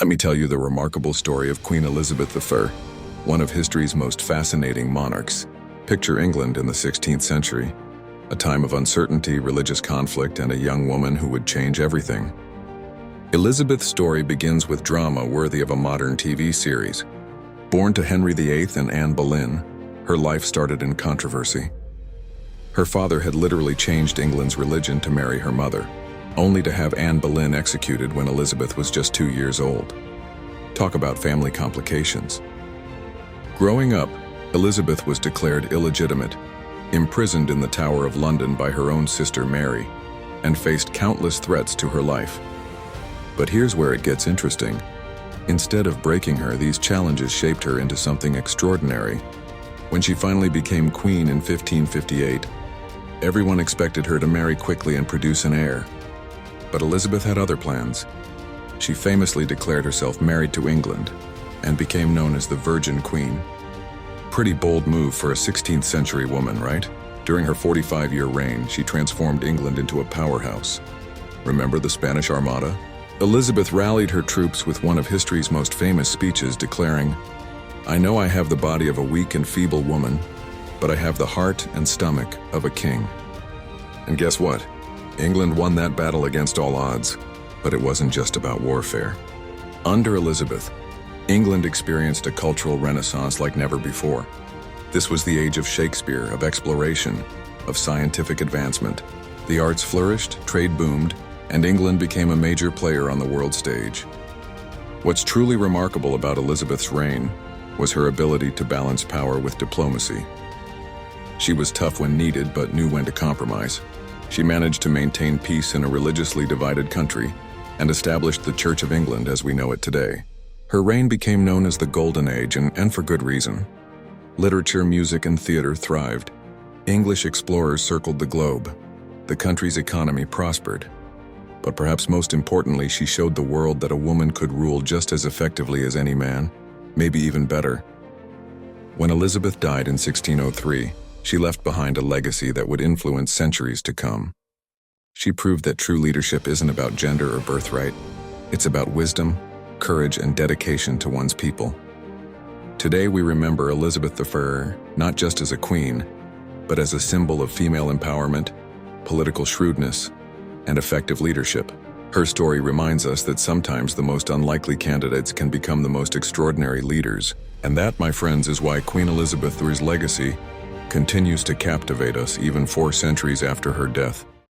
Let me tell you the remarkable story of Queen Elizabeth I, one of history's most fascinating monarchs. Picture England in the 16th century, a time of uncertainty, religious conflict, and a young woman who would change everything. Elizabeth's story begins with drama worthy of a modern TV series. Born to Henry VIII and Anne Boleyn, her life started in controversy. Her father had literally changed England's religion to marry her mother, only to have Anne Boleyn executed when Elizabeth was just 2 years old. Talk about family complications. Growing up, Elizabeth was declared illegitimate, imprisoned in the Tower of London by her own sister Mary, and faced countless threats to her life. But here's where it gets interesting. Instead of breaking her, these challenges shaped her into something extraordinary. When she finally became queen in 1558, everyone expected her to marry quickly and produce an heir. But Elizabeth had other plans. She famously declared herself married to England and became known as the Virgin Queen. Pretty bold move for a 16th century woman, right? During her 45-year reign, she transformed England into a powerhouse. Remember the Spanish Armada? Elizabeth rallied her troops with one of history's most famous speeches, declaring, "I know I have the body of a weak and feeble woman, but I have the heart and stomach of a king." And guess what? England won that battle against all odds, but it wasn't just about warfare. Under Elizabeth, England experienced a cultural renaissance like never before. This was the age of Shakespeare, of exploration, of scientific advancement. The arts flourished, trade boomed, and England became a major player on the world stage. What's truly remarkable about Elizabeth's reign was her ability to balance power with diplomacy. She was tough when needed, but knew when to compromise. She managed to maintain peace in a religiously divided country and established the Church of England as we know it today. Her reign became known as the Golden Age, and for good reason. Literature, music, and theater thrived. English explorers circled the globe. The country's economy prospered. But perhaps most importantly, she showed the world that a woman could rule just as effectively as any man, maybe even better. When Elizabeth died in 1603, she left behind a legacy that would influence centuries to come. She proved that true leadership isn't about gender or birthright. It's about wisdom, courage, and dedication to one's people. Today we remember Elizabeth I not just as a queen, but as a symbol of female empowerment, political shrewdness, and effective leadership. Her story reminds us that sometimes the most unlikely candidates can become the most extraordinary leaders. And that, my friends, is why Queen Elizabeth I's legacy continues to captivate us even 4 centuries after her death.